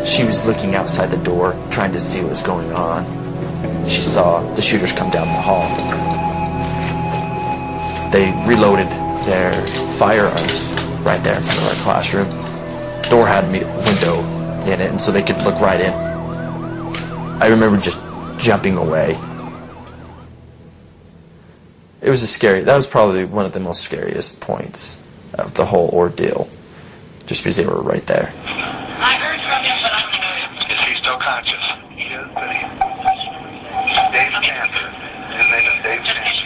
She was looking outside the door, trying to see what was going on. She saw the shooters come down the hall. They reloaded their firearms right there in front of our classroom. Door had a window in it, and so they could look right in. I remember just jumping away. It was that was probably one of the most scariest points of the whole ordeal, just because they were right there. I heard from him, but I don't know him. Is he still conscious? He is, but Dave Sanders. His name is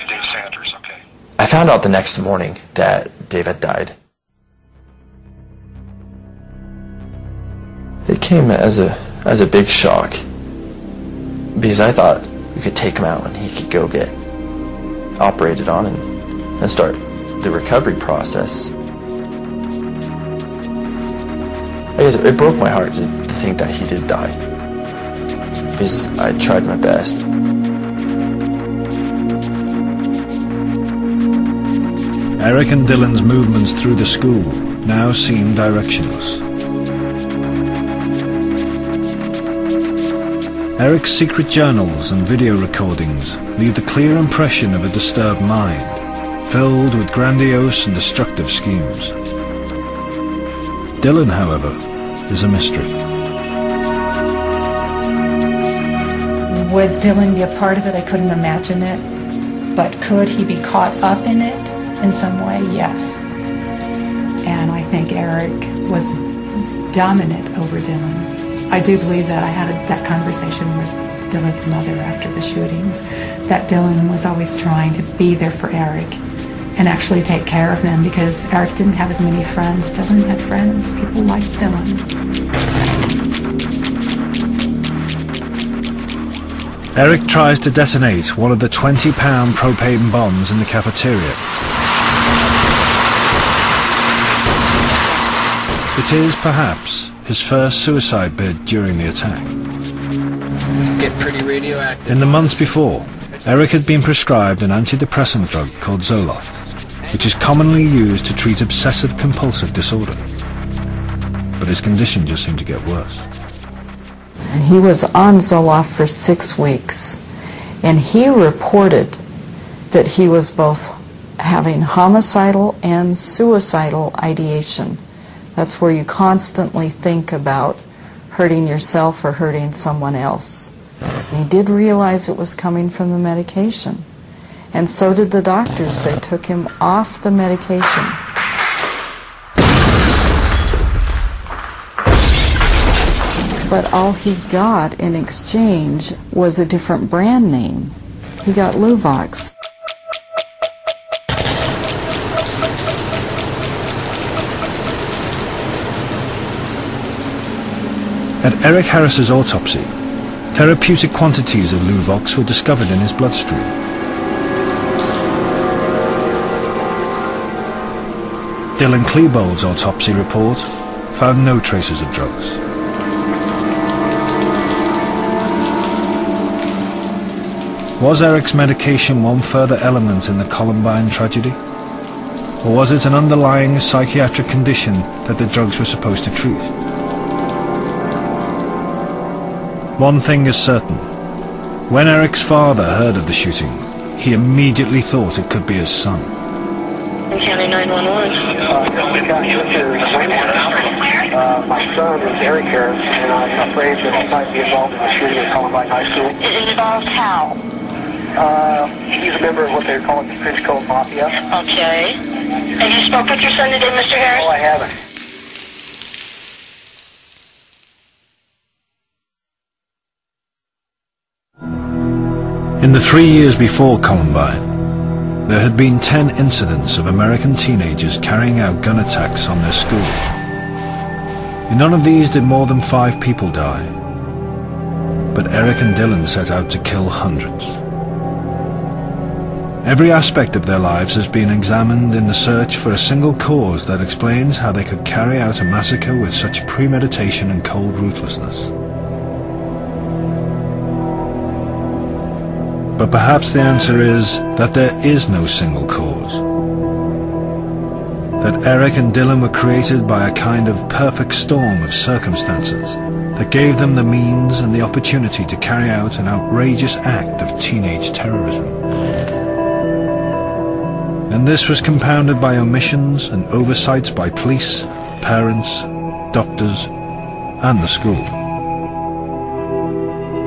Dave Sanders, okay. I found out the next morning that Dave had died. It came as a big shock, because I thought we could take him out and he could go get operated on and start the recovery process. I guess it broke my heart to think that he did die, because I tried my best. Eric and Dylan's movements through the school now seem directionless. Eric's secret journals and video recordings leave the clear impression of a disturbed mind, filled with grandiose and destructive schemes. Dylan, however, is a mystery. Would Dylan be a part of it? I couldn't imagine it. But could he be caught up in it in some way? Yes. And I think Eric was dominant over Dylan. I do believe that I had that conversation with Dylan's mother after the shootings, that Dylan was always trying to be there for Eric and actually take care of them, because Eric didn't have as many friends. Dylan had friends. People liked Dylan. Eric tries to detonate one of the 20-pound propane bombs in the cafeteria. It is, perhaps, his first suicide bid during the attack. Get pretty radioactive. In the months before, Eric had been prescribed an antidepressant drug called Zoloft, which is commonly used to treat obsessive-compulsive disorder. But his condition just seemed to get worse. And he was on Zoloft for 6 weeks, and he reported that he was both having homicidal and suicidal ideation. That's where you constantly think about hurting yourself or hurting someone else. And he did realize it was coming from the medication. And so did the doctors. They took him off the medication. But all he got in exchange was a different brand name. He got Luvox. At Eric Harris's autopsy, therapeutic quantities of Luvox were discovered in his bloodstream. Dylan Klebold's autopsy report found no traces of drugs. Was Eric's medication one further element in the Columbine tragedy? Or was it an underlying psychiatric condition that the drugs were supposed to treat? One thing is certain. When Eric's father heard of the shooting, he immediately thought it could be his son. County 911. My son is Eric Harris, and I'm afraid that he might be involved in the shooting at Columbine High School. It involves how? He's a member of what they're calling the French Code Mafia. Okay. Have you spoke with your son today, Mr. Harris? No, I haven't. In the 3 years before Columbine, there had been 10 incidents of American teenagers carrying out gun attacks on their school. In none of these did more than 5 people die. But Eric and Dylan set out to kill hundreds. Every aspect of their lives has been examined in the search for a single cause that explains how they could carry out a massacre with such premeditation and cold ruthlessness. But perhaps the answer is that there is no single cause. that Eric and Dylan were created by a kind of perfect storm of circumstances that gave them the means and the opportunity to carry out an outrageous act of teenage terrorism. And this was compounded by omissions and oversights by police, parents, doctors, and the school.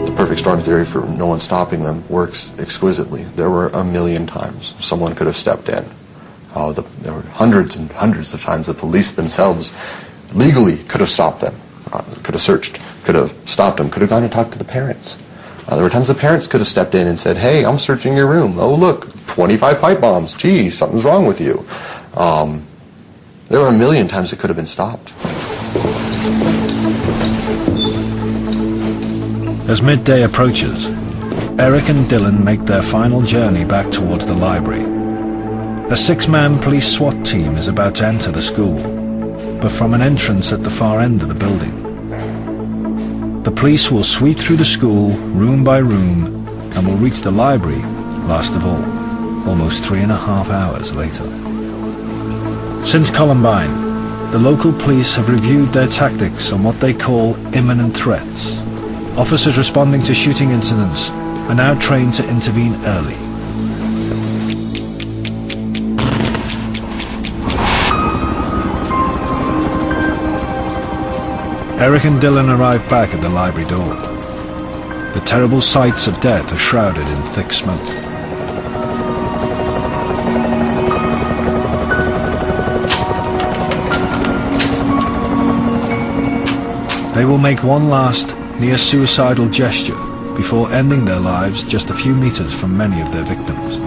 The perfect storm theory for no one stopping them works exquisitely. There were a million times someone could have stepped in. There were hundreds and hundreds of times the police themselves legally could have stopped them, could have searched, could have stopped them, could have gone and talked to the parents. There were times the parents could have stepped in and said, "Hey, I'm searching your room. Oh, look, 25 pipe bombs. Gee, something's wrong with you." There were a million times it could have been stopped. As midday approaches, Eric and Dylan make their final journey back towards the library. A 6-man police SWAT team is about to enter the school, but from an entrance at the far end of the building. The police will sweep through the school, room by room, and will reach the library, last of all, almost 3.5 hours later. Since Columbine, the local police have reviewed their tactics on what they call imminent threats. Officers responding to shooting incidents are now trained to intervene early. Eric and Dylan arrive back at the library door. The terrible sights of death are shrouded in thick smoke. They will make one last, near-suicidal gesture before ending their lives just a few meters from many of their victims.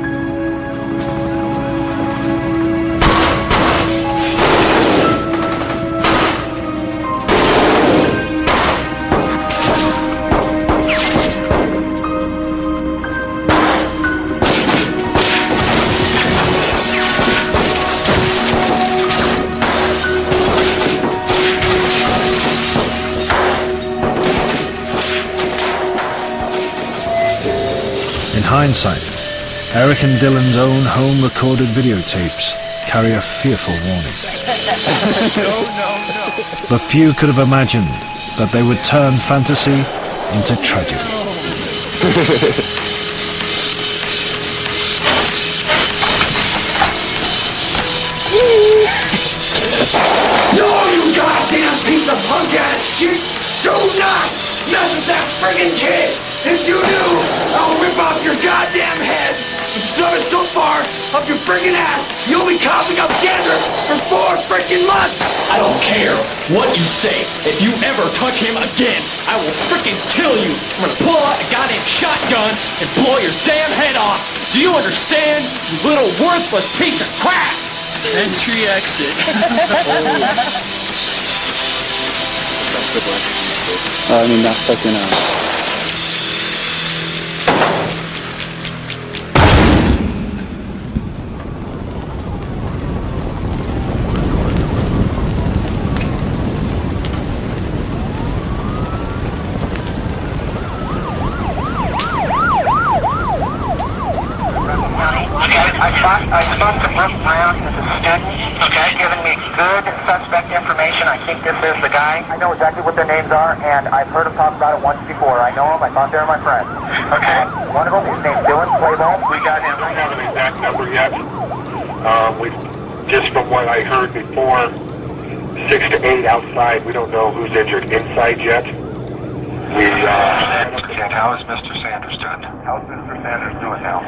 In hindsight, Eric and Dylan's own home-recorded videotapes carry a fearful warning. But few could have imagined that they would turn fantasy into tragedy. No, you goddamn piece of punk-ass shit! Do not mess with that friggin' kid! If you do, I'll rip off your goddamn head and shove it so far up your friggin' ass, you'll be coughing up dandruff for 4 frickin' months! I don't care what you say. If you ever touch him again, I will frickin' kill you. I'm gonna pull out a goddamn shotgun and blow your damn head off. Do you understand, you little worthless piece of crap? Entry exit. I mean, that's fucking I spoke to Brooke Brown, who's a student. Okay. He's given me good suspect information. I think this is the guy. I know exactly what their names are, and I've heard them talk about it once before. I know them. I thought they were my friends. Okay. One of them is named Dylan Claybone. We got him. We don't have an exact number yet. Just from what I heard before, 6 to 8 outside. We don't know who's injured inside yet. How is Mr. Sanders doing? How's Mr. Sanders doing now?